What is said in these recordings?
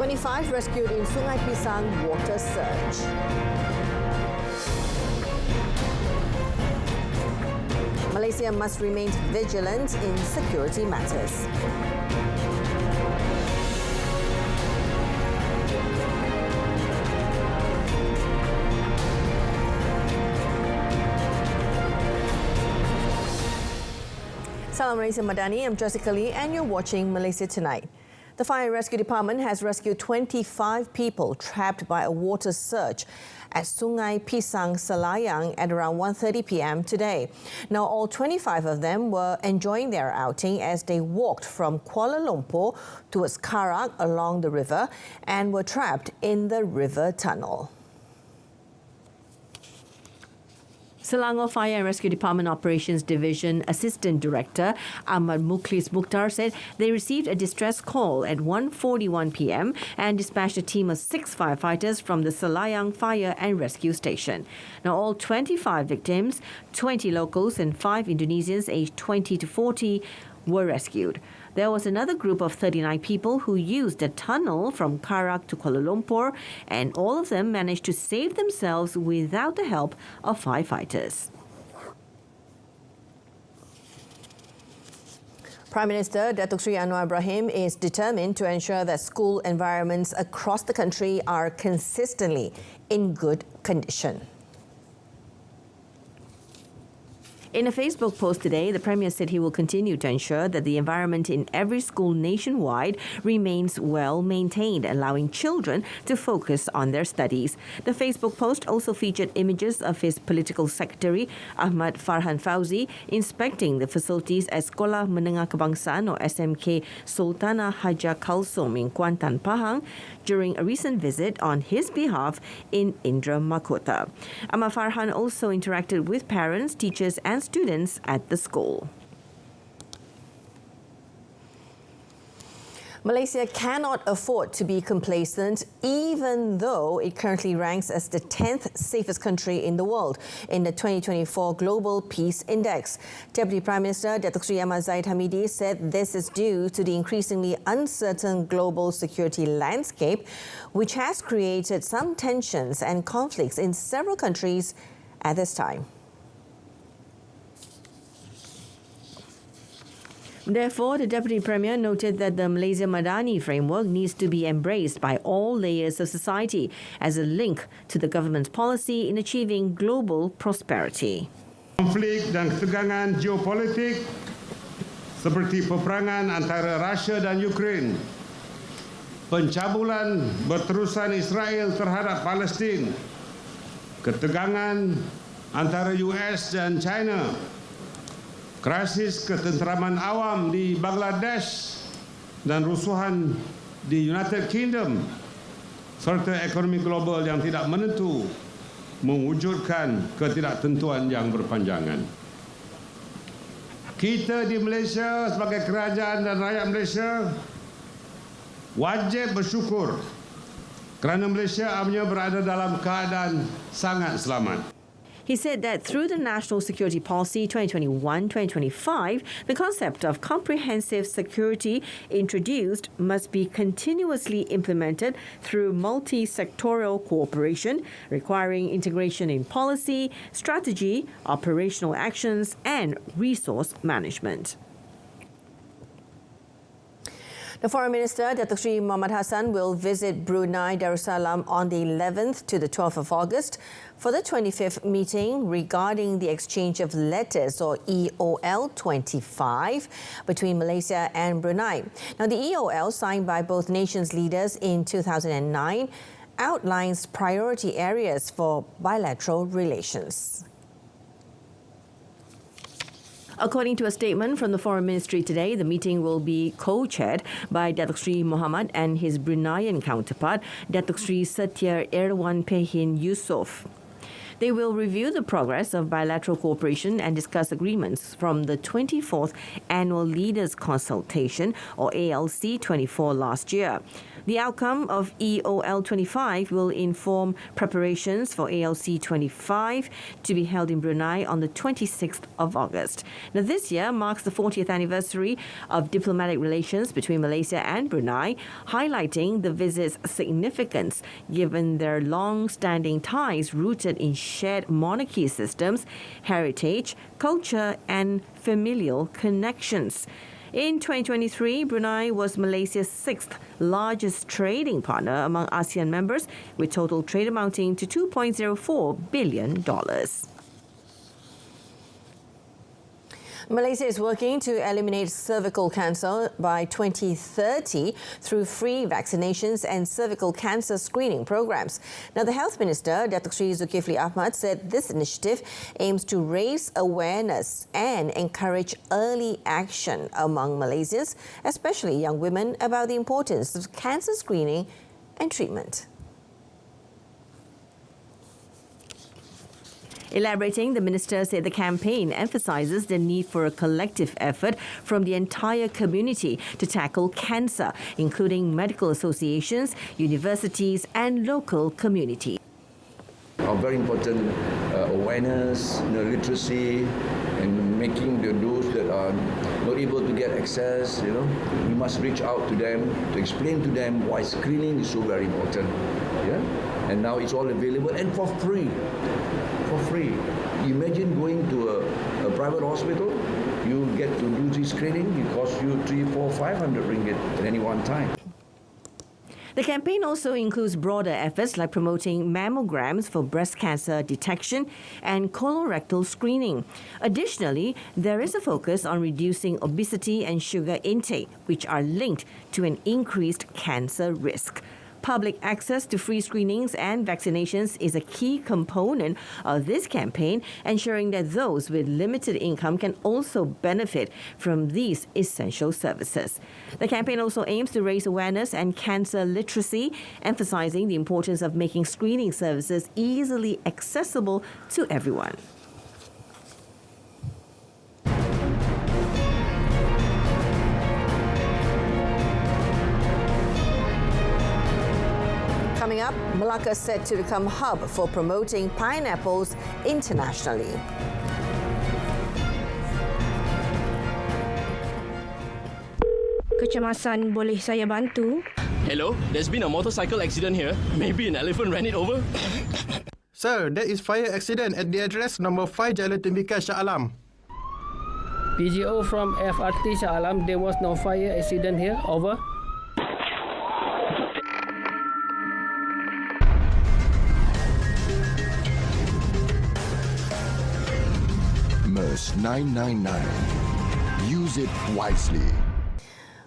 25 rescued in Sungai Pisang water surge. Malaysia must remain vigilant in security matters. Salam Malaysia Madani, I'm Jessica Lee and you're watching Malaysia Tonight. The Fire and Rescue Department has rescued 25 people trapped by a water surge at Sungai Pisang, Selayang at around 1:30 p.m. today. Now, all 25 of them were enjoying their outing as they walked from Kuala Lumpur towards Karak along the river and were trapped in the river tunnel. Selangor Fire and Rescue Department Operations Division Assistant Director Ahmad Mukhlis Mukhtar said they received a distress call at 1:41 p.m. and dispatched a team of 6 firefighters from the Selayang Fire and Rescue Station. Now, all 25 victims, 20 locals and 5 Indonesians aged 20 to 40 were rescued. There was another group of 39 people who used the tunnel from Karak to Kuala Lumpur, and all of them managed to save themselves without the help of firefighters. Prime Minister Datuk Seri Anwar Ibrahim is determined to ensure that school environments across the country are consistently in good condition. In a Facebook post today, the Premier said he will continue to ensure that the environment in every school nationwide remains well maintained, allowing children to focus on their studies. The Facebook post also featured images of his political secretary, Ahmad Farhan Fauzi, inspecting the facilities at Sekolah Menengah Kebangsaan or SMK Sultanah Haja Kalsum in Kuantan, Pahang during a recent visit on his behalf in Indra Makota. Ahmad Farhan also interacted with parents, teachers and students at the school. Malaysia cannot afford to be complacent, even though it currently ranks as the 10th safest country in the world in the 2024 Global Peace Index. Deputy Prime Minister Datuk Seri Ahmad Zahid Hamidi said this is due to the increasingly uncertain global security landscape, which has created some tensions and conflicts in several countries at this time. Therefore, the Deputy Premier noted that the Malaysia Madani framework needs to be embraced by all layers of society as a link to the government's policy in achieving global prosperity. Konflik dan ketegangan geopolitik seperti peperangan antara Rusia dan Ukraine, pencabulan berterusan Israel terhadap Palestin, ketegangan antara US dan China, krisis ketenteraman awam di Bangladesh dan rusuhan di United Kingdom, serta ekonomi global yang tidak menentu mewujudkan ketidaktentuan yang berpanjangan. Kita di Malaysia sebagai kerajaan dan rakyat Malaysia wajib bersyukur kerana Malaysia amnya berada dalam keadaan sangat selamat. He said that through the National Security Policy 2021-2025, the concept of comprehensive security introduced must be continuously implemented through multi-sectoral cooperation, requiring integration in policy, strategy, operational actions, and resource management. The Foreign Minister, Datuk Seri Mohamad Hassan, will visit Brunei Darussalam on the 11th to the 12th of August for the 25th meeting regarding the exchange of letters, or EOL 25, between Malaysia and Brunei. Now, the EOL, signed by both nations' leaders in 2009, outlines priority areas for bilateral relations. According to a statement from the Foreign Ministry today, the meeting will be co-chaired by Datuk Seri Mohamad and his Bruneian counterpart, Datuk Seri Setia Erwan Pehin Yusof. They will review the progress of bilateral cooperation and discuss agreements from the 24th Annual Leaders Consultation, or ALC24, last year. The outcome of EOL25 will inform preparations for ALC25 to be held in Brunei on the 26th of August. Now, this year marks the 40th anniversary of diplomatic relations between Malaysia and Brunei, highlighting the visit's significance given their long-standing ties rooted in shared monarchy systems, heritage, culture, and familial connections. In 2023, Brunei was Malaysia's sixth largest trading partner among ASEAN members, with total trade amounting to $2.04 billion. Malaysia is working to eliminate cervical cancer by 2030 through free vaccinations and cervical cancer screening programs. Now, the Health Minister, Datuk Sri Zulkifli Ahmad, said this initiative aims to raise awareness and encourage early action among Malaysians, especially young women, about the importance of cancer screening and treatment. Elaborating, the minister said the campaign emphasizes the need for a collective effort from the entire community to tackle cancer, including medical associations, universities, and local communities. Very important awareness, literacy, and making those that are not able to get access, we must reach out to them to explain to them why screening is so very important. Yeah, and now it's all available and for free. For free. Imagine going to a private hospital, you get to do this screening, it costs you 300, 400, 500 ringgit at any one time. The campaign also includes broader efforts like promoting mammograms for breast cancer detection and colorectal screening. Additionally, there is a focus on reducing obesity and sugar intake, which are linked to an increased cancer risk. Public access to free screenings and vaccinations is a key component of this campaign, ensuring that those with limited income can also benefit from these essential services. The campaign also aims to raise awareness and cancer literacy, emphasizing the importance of making screening services easily accessible to everyone. Coming up, Malacca is set to become hub for promoting pineapples internationally. Kecemasan, boleh saya bantu? Hello, there's been a motorcycle accident here. Maybe an elephant ran it over. Sir, there is fire accident at the address number 5 Jalan Cervical, Shah Alam. PGO from FRT Shah Alam, there was no fire accident here. Over. MERS 999. Use it wisely.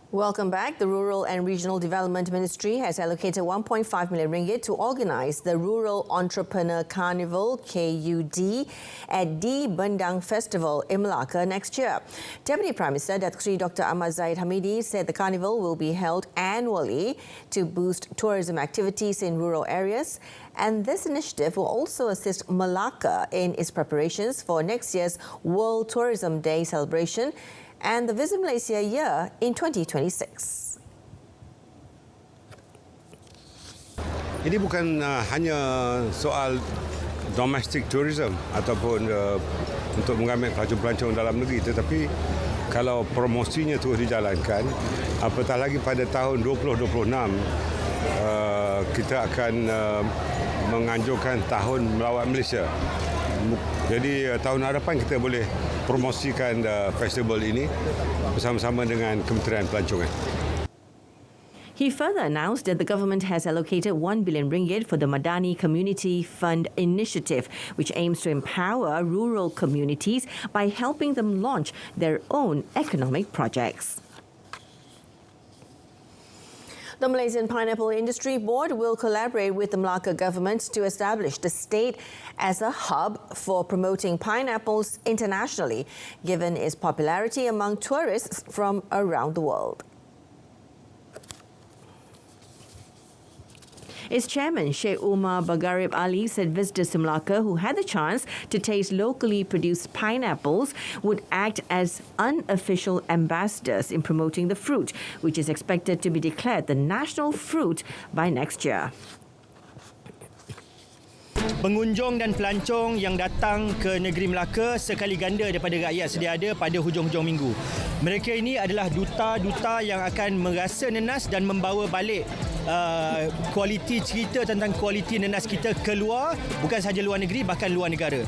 Welcome back. The Rural and Regional Development Ministry has allocated 1.5 million ringgit to organise the Rural Entrepreneur Carnival (KUD) at Di Bendang Festival in Malacca next year. Deputy Prime Minister Datuk Sri Dr. Ahmad Zahid Hamidi said the carnival will be held annually to boost tourism activities in rural areas, and this initiative will also assist Malacca in its preparations for next year's World Tourism Day celebration and the Visit Malaysia year in 2026. Ini bukan hanya soal domestic tourism ataupun untuk mengambil pelancong-pelancong dalam negeri, tetapi kalau promosinya terus dijalankan, apatah lagi pada tahun 2026 kita akan menganjurkan tahun melawat Malaysia. Jadi tahun hadapan kita boleh promosikan festival ini bersama-sama dengan Kementerian Pelancongan. He further announced that the government has allocated 1 billion ringgit for the Madani Community Fund initiative, which aims to empower rural communities by helping them launch their own economic projects. The Malaysian Pineapple Industry Board will collaborate with the Malacca government to establish the state as a hub for promoting pineapples internationally, given its popularity among tourists from around the world. Its chairman, Sheikh Umar Bagharib Ali, said visitors to Malacca who had the chance to taste locally produced pineapples would act as unofficial ambassadors in promoting the fruit, which is expected to be declared the national fruit by next year. Pengunjung dan pelancong yang datang ke negeri Melaka sekali ganda daripada rakyat sedia ada pada hujung-hujung minggu. Mereka ini adalah duta-duta yang akan merasa nenas dan membawa balik kualiti cerita tentang kualiti nenas kita keluar, bukan sahaja luar negeri, bahkan luar negara.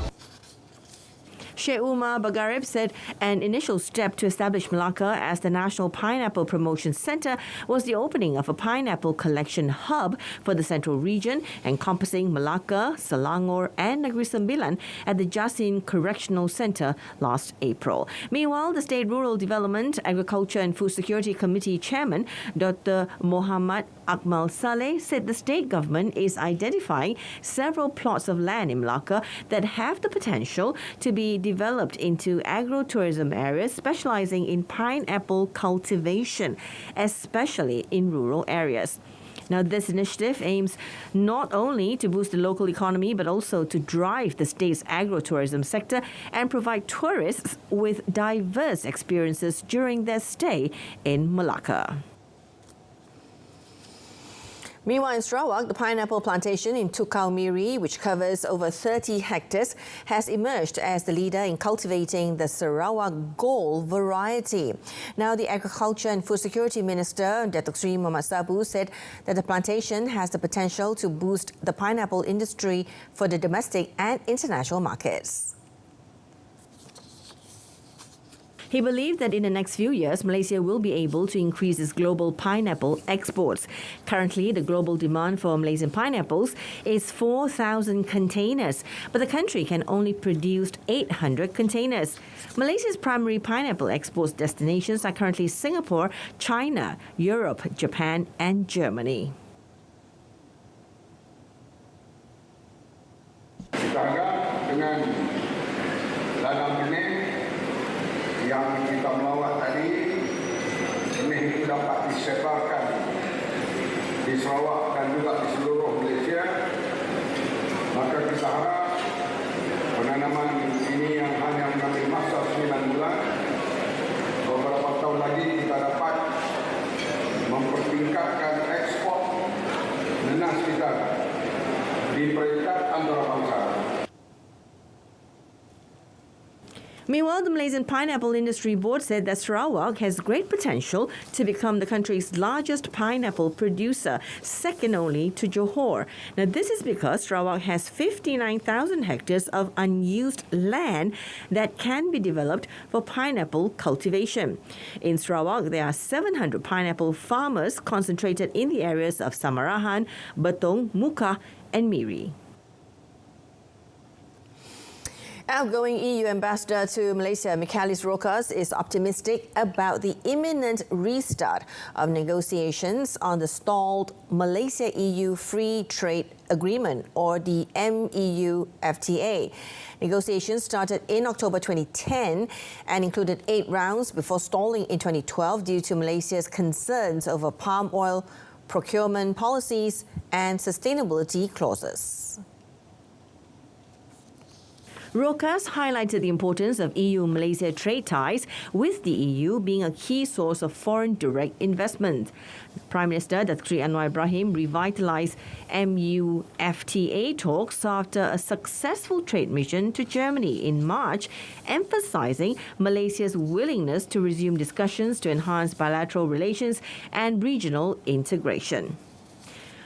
Sheikh Umar Bagharib said an initial step to establish Malacca as the National Pineapple Promotion Centre was the opening of a pineapple collection hub for the central region, encompassing Malacca, Selangor and Negeri Sembilan at the Jasin Correctional Centre last April. Meanwhile, the State Rural Development, Agriculture and Food Security Committee Chairman, Dr. Mohammad Akmal Saleh, said the state government is identifying several plots of land in Malacca that have the potential to be developed into agro-tourism areas specializing in pineapple cultivation, especially in rural areas. Now, this initiative aims not only to boost the local economy, but also to drive the state's agro-tourism sector and provide tourists with diverse experiences during their stay in Malacca. Meanwhile, in Sarawak, the pineapple plantation in Tukau Miri, which covers over 30 hectares, has emerged as the leader in cultivating the Sarawak Gold variety. Now, the Agriculture and Food Security Minister, Datuk Seri Muhammad Sabu, said that the plantation has the potential to boost the pineapple industry for the domestic and international markets. He believed that in the next few years, Malaysia will be able to increase its global pineapple exports. Currently, the global demand for Malaysian pineapples is 4,000 containers, but the country can only produce 800 containers. Malaysia's primary pineapple exports destinations are currently Singapore, China, Europe, Japan and Germany. Kita harap dengan ladang benih yang kita melawat tadi, benih itu dapat disebarkan di Sarawak dan juga di seluruh Malaysia. Maka kita harap penanaman ini yang hanya mengambil masa 9 bulan, beberapa tahun lagi kita dapat mempertingkatkan ekspor nenas kita di peringkat antarabangsa. Meanwhile, the Malaysian Pineapple Industry Board said that Sarawak has great potential to become the country's largest pineapple producer, second only to Johor. Now, this is because Sarawak has 59,000 hectares of unused land that can be developed for pineapple cultivation. In Sarawak, there are 700 pineapple farmers concentrated in the areas of Samarahan, Betong, Muka and Miri. Outgoing EU Ambassador to Malaysia, Michaelis Rokas, is optimistic about the imminent restart of negotiations on the stalled Malaysia-EU Free Trade Agreement, or the MEU FTA. Negotiations started in October 2010 and included 8 rounds before stalling in 2012 due to Malaysia's concerns over palm oil procurement policies and sustainability clauses. Rokas highlighted the importance of EU-Malaysia trade ties, with the EU being a key source of foreign direct investment. Prime Minister Datuk Seri Anwar Ibrahim revitalised MEU FTA talks after a successful trade mission to Germany in March, emphasising Malaysia's willingness to resume discussions to enhance bilateral relations and regional integration.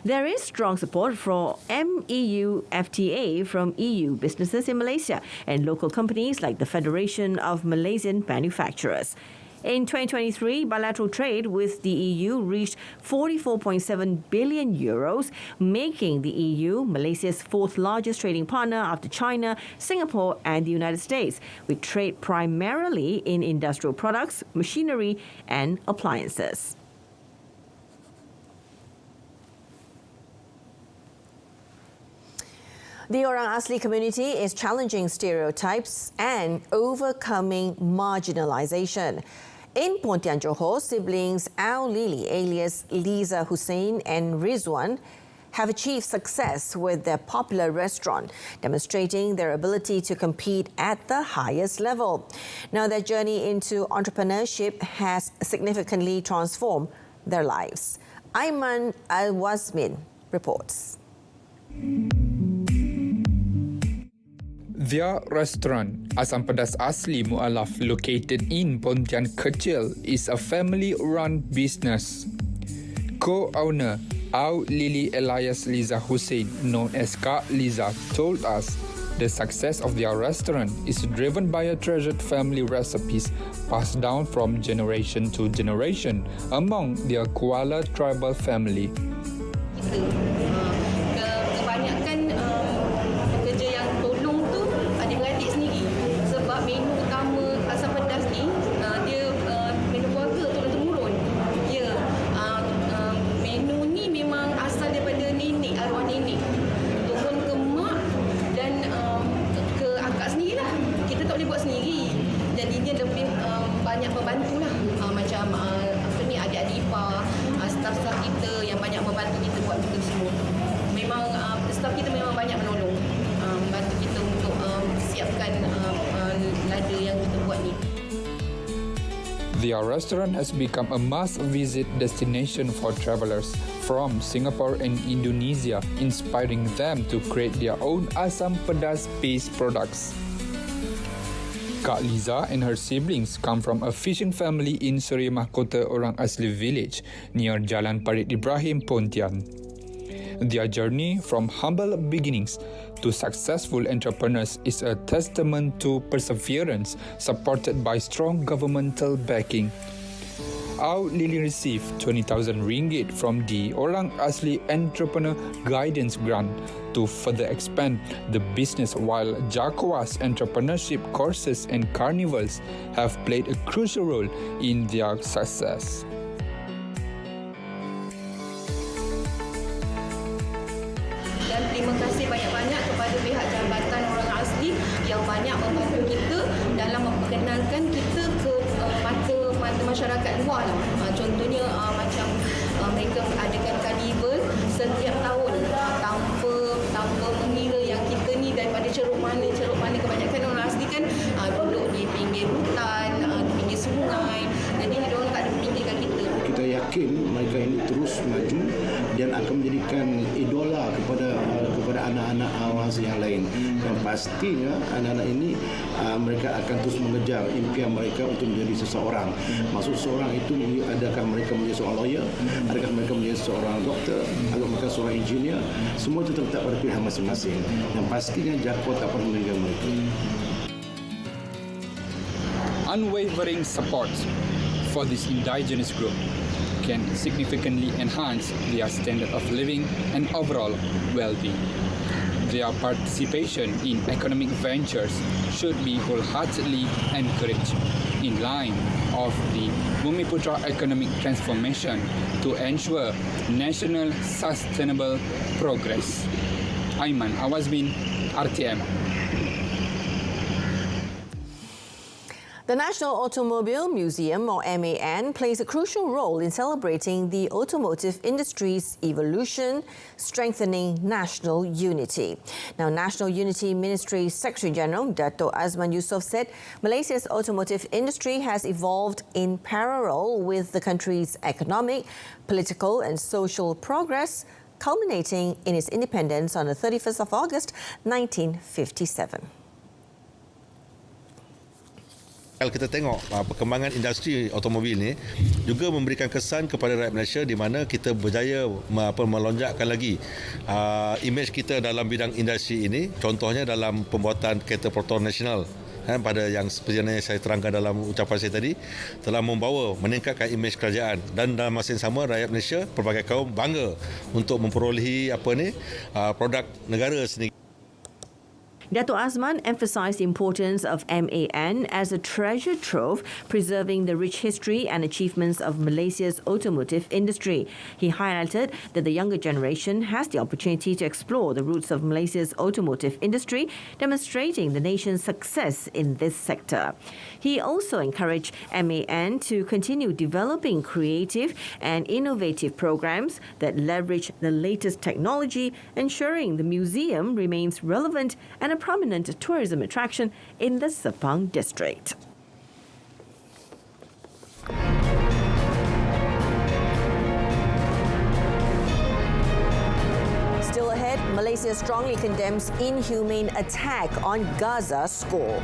There is strong support for MEU FTA from EU businesses in Malaysia and local companies like the Federation of Malaysian Manufacturers. In 2023, bilateral trade with the EU reached 44.7 billion euros, making the EU Malaysia's 4th largest trading partner after China, Singapore and the United States, with trade primarily in industrial products, machinery and appliances. The Orang Asli community is challenging stereotypes and overcoming marginalisation. In Pontian, Johor, siblings Al Lili, alias Liza Hussein and Rizwan, have achieved success with their popular restaurant, demonstrating their ability to compete at the highest level. Now, their journey into entrepreneurship has significantly transformed their lives. Aiman Al-Wazmin reports. Their restaurant, Asam Pedas Asli Mu'alaf, located in Pontian Kecil, is a family-run business. Co-owner Au Lili Elias Liza Hussein, known as Kak Liza, told us the success of their restaurant is driven by a treasured family recipes passed down from generation to generation among their Kuala tribal family. Kebanyakan pekerja yang tolong tu adik-beradik sendiri, sebab menu utama Asam Pedas ni dia menu keluarga turun-temurun. Ya, menu ni memang asal daripada nenek, arwah nenek, turun ke mak dan ke akak sendirilah. Kita tak boleh buat sendiri, jadi dia lebih banyak membantu lah, macam adik-adik ipar, staf-staf kita yang banyak membantu kita buat kita semua. Memang staf kita memang banyak menolong, membantu kita untuk siapkan lada yang kita buat ni. Their restaurant has become a must-visit destination for travelers from Singapore and Indonesia, inspiring them to create their own Asam Pedas-based products. Kak Liza and her siblings come from a fishing family in Seri Mahkota Orang Asli village near Jalan Parit Ibrahim, Pontian. Their journey from humble beginnings to successful entrepreneurs is a testament to perseverance supported by strong governmental backing. Au Lili received 20,000 ringgit from the Orang Asli Entrepreneur Guidance Grant to further expand the business, while Jakowa's entrepreneurship courses and carnivals have played a crucial role in their success. Dan terima kasih banyak-banyak kepada pihak Jabatan Orang Asli yang banyak membantu kita dalam memperkenalkan kita ke mata masyarakat luar lah. Contohnya macam mereka adakan karnival setiap tahun tanpa mengira yang kita ni daripada ceruk mana kebanyakan orang asli kan duduk di pinggir hutan, di pinggir sungai, jadi mereka tak ada memikirkan kita. Kita yakin mereka ini terus maju dan akan menjadikan idola kepada anak-anak awam yang lain. Dan pastinya anak-anak ini mereka akan terus mengejar impian mereka untuk menjadi seseorang. Maksud seorang itu, adakah mereka menjadi seorang lawyer, adakah mereka menjadi seorang doktor, adakah mereka seorang engineer, semua itu terletak pada pilihan masing-masing. Dan pastinya Jakob tak pernah meninggalkan mereka. Unwavering support for this indigenous group can significantly enhance their standard of living and overall well-being. Their participation in economic ventures should be wholeheartedly encouraged in line of the Bumiputra economic transformation to ensure national sustainable progress. Aiman Al-Wazmin, RTM. The National Automobile Museum, or MAN, plays a crucial role in celebrating the automotive industry's evolution, strengthening national unity. Now, National Unity Ministry Secretary General Dato' Azman Yusof said Malaysia's automotive industry has evolved in parallel with the country's economic, political and social progress, culminating in its independence on the 31st of August 1957. Kalau kita tengok perkembangan industri automobil ni juga memberikan kesan kepada rakyat Malaysia di mana kita berjaya melonjakkan lagi imej kita dalam bidang industri ini, contohnya dalam pembuatan kereta pertukaran nasional pada yang seperti yang saya terangkan dalam ucapan saya tadi, telah membawa meningkatkan imej kerajaan, dan dalam masa yang sama rakyat Malaysia pelbagai kaum bangga untuk memperolehi produk negara sendiri. Dato' Azman emphasized the importance of MAN as a treasure trove, preserving the rich history and achievements of Malaysia's automotive industry. He highlighted that the younger generation has the opportunity to explore the roots of Malaysia's automotive industry, demonstrating the nation's success in this sector. He also encouraged MAN to continue developing creative and innovative programs that leverage the latest technology, ensuring the museum remains relevant and a prominent tourism attraction in the Sepang district. Still ahead, Malaysia strongly condemns inhumane attack on Gaza school.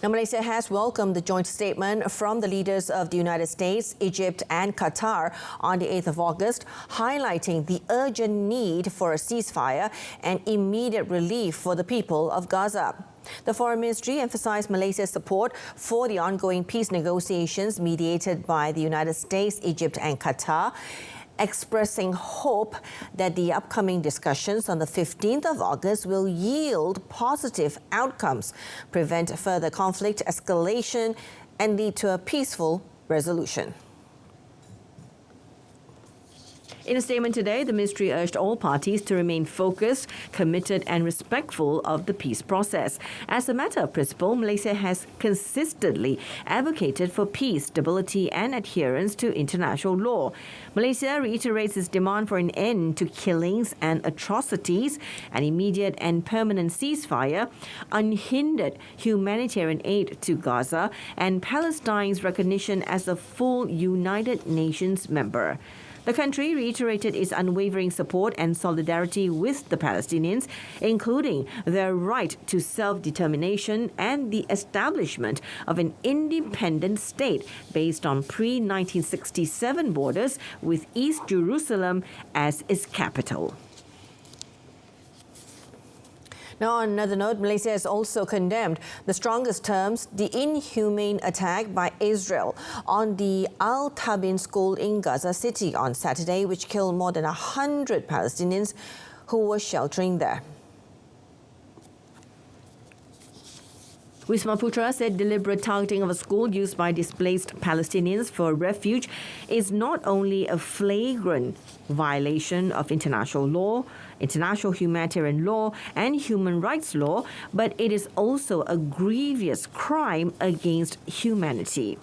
Now, Malaysia has welcomed the joint statement from the leaders of the United States, Egypt and Qatar on the 8th of August, highlighting the urgent need for a ceasefire and immediate relief for the people of Gaza. The Foreign Ministry emphasized Malaysia's support for the ongoing peace negotiations mediated by the United States, Egypt and Qatar, expressing hope that the upcoming discussions on the 15th of August will yield positive outcomes, prevent further conflict escalation, and lead to a peaceful resolution. In a statement today, the ministry urged all parties to remain focused, committed and respectful of the peace process. As a matter of principle, Malaysia has consistently advocated for peace, stability and adherence to international law. Malaysia reiterates its demand for an end to killings and atrocities, an immediate and permanent ceasefire, unhindered humanitarian aid to Gaza, and Palestine's recognition as a full United Nations member. The country reiterated its unwavering support and solidarity with the Palestinians, including their right to self-determination and the establishment of an independent state based on pre-1967 borders with East Jerusalem as its capital. Now, on another note, Malaysia has also condemned the strongest terms the inhumane attack by Israel on the Al-Tabin school in Gaza City on Saturday, which killed more than 100 Palestinians who were sheltering there. Wisma Putra said deliberate targeting of a school used by displaced Palestinians for refuge is not only a flagrant violation of international law, international humanitarian law and human rights law, but it is also a grievous crime against humanity.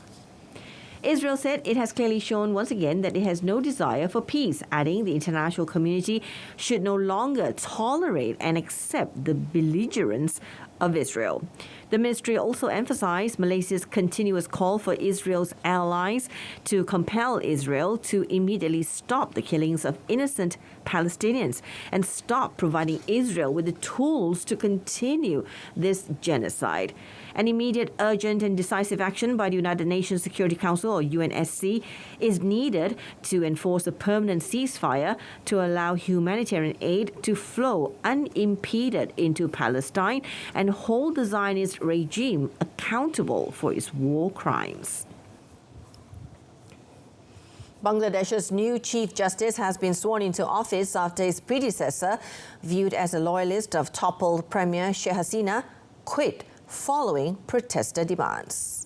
Israel said it has clearly shown once again that it has no desire for peace, adding the international community should no longer tolerate and accept the belligerence of Israel. The ministry also emphasized Malaysia's continuous call for Israel's allies to compel Israel to immediately stop the killings of innocent Palestinians and stop providing Israel with the tools to continue this genocide. An immediate, urgent and decisive action by the United Nations Security Council, or UNSC, is needed to enforce a permanent ceasefire to allow humanitarian aid to flow unimpeded into Palestine and hold the Zionist regime accountable for its war crimes. Bangladesh's new Chief Justice has been sworn into office after his predecessor, viewed as a loyalist of toppled Premier Sheikh Hasina, quit following protester demands.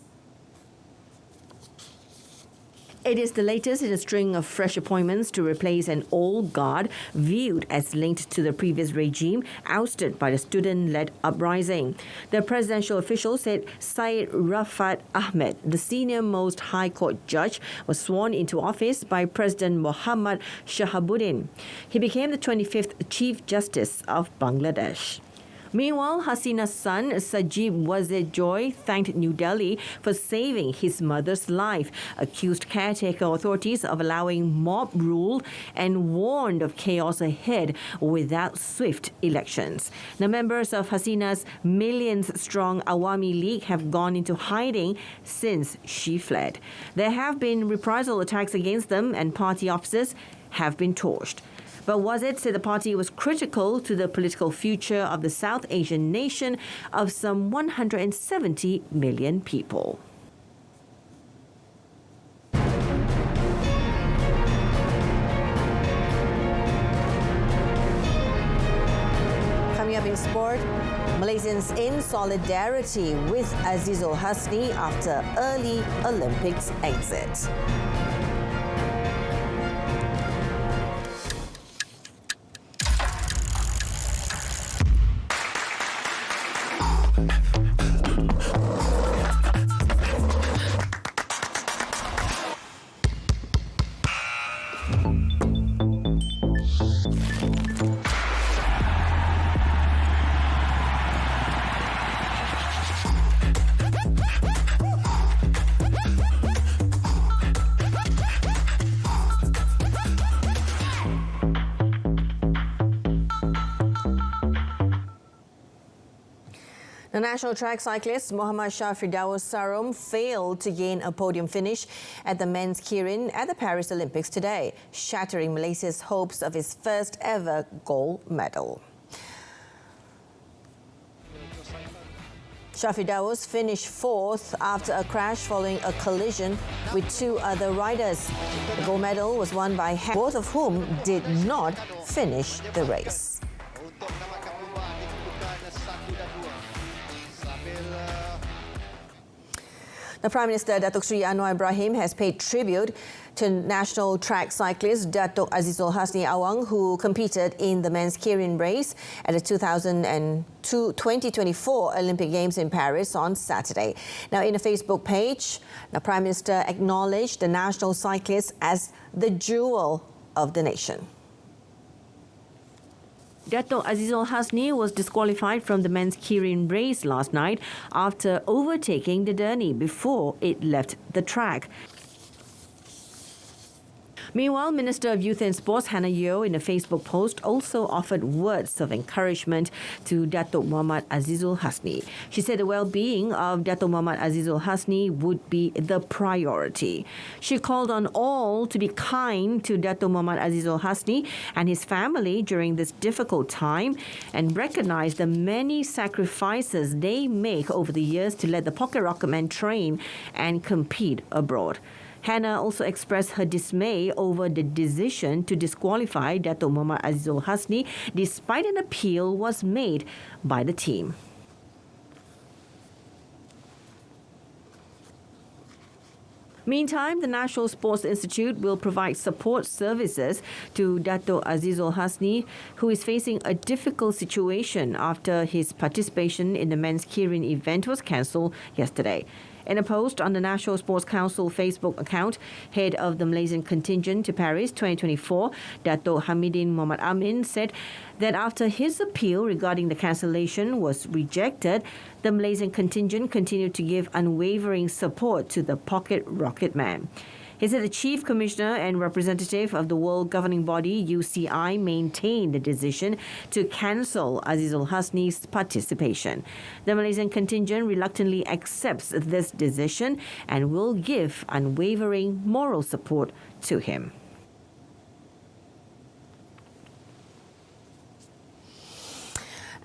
It is the latest in a string of fresh appointments to replace an old guard viewed as linked to the previous regime ousted by the student-led uprising. The presidential official said Syed Rafat Ahmed, the senior-most High Court judge, was sworn into office by President Muhammad Shahabuddin. He became the 25th Chief Justice of Bangladesh. Meanwhile, Hasina's son, Sajib Wazir Joy, thanked New Delhi for saving his mother's life, accused caretaker authorities of allowing mob rule, and warned of chaos ahead without swift elections. The members of Hasina's millions-strong Awami League have gone into hiding since she fled. There have been reprisal attacks against them, and party offices have been torched. But Wazir said the party was critical to the political future of the South Asian nation of some 170 million people. In sport, Malaysians in solidarity with Azizul Hasni after early Olympics exit. The national track cyclist Muhammad Shafridaus Sarum failed to gain a podium finish at the men's keirin at the Paris Olympics today, shattering Malaysia's hopes of his first ever gold medal. Shafridaus finished fourth after a crash following a collision with two other riders. The gold medal was won by both of whom did not finish the race. The Prime Minister Datuk Seri Anwar Ibrahim has paid tribute to national track cyclist Datuk Azizul Hasni Awang, who competed in the men's keirin race at the 2024 Olympic Games in Paris on Saturday. Now, in a Facebook page, the Prime Minister acknowledged the national cyclist as the jewel of the nation. Datuk Azizul Hasni was disqualified from the men's keirin race last night after overtaking the Derni before it left the track. Meanwhile, Minister of Youth and Sports Hannah Yeoh, in a Facebook post, also offered words of encouragement to Datuk Muhammad Azizul Hasni. She said the well-being of Datuk Muhammad Azizul Hasni would be the priority. She called on all to be kind to Datuk Muhammad Azizul Hasni and his family during this difficult time and recognize the many sacrifices they make over the years to let the Pocket Rocketman train and compete abroad. Hannah also expressed her dismay over the decision to disqualify Datuk Muhammad Azizul Hasni despite an appeal was made by the team. Meantime, the National Sports Institute will provide support services to Datuk Azizul Hasni, who is facing a difficult situation after his participation in the men's keirin event was cancelled yesterday. In a post on the National Sports Council Facebook account, head of the Malaysian contingent to Paris 2024, Datuk Hamidin Muhammad Amin, said that after his appeal regarding the cancellation was rejected, the Malaysian contingent continued to give unwavering support to the Pocket Rocketman. He said the Chief Commissioner and representative of the World Governing Body, UCI, maintained the decision to cancel Azizul Hasni's participation. The Malaysian contingent reluctantly accepts this decision and will give unwavering moral support to him.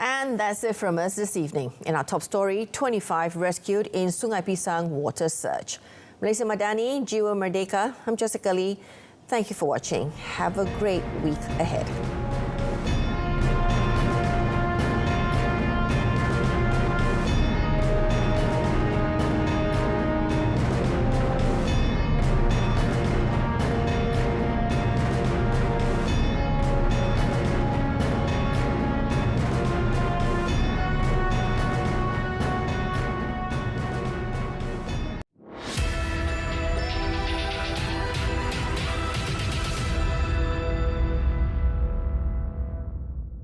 And that's it from us this evening. In our top story, 25 rescued in Sungai Pisang water surge. Malaysia Madani, Jiwa Merdeka. I'm Jessica Lee. Thank you for watching. Have a great week ahead.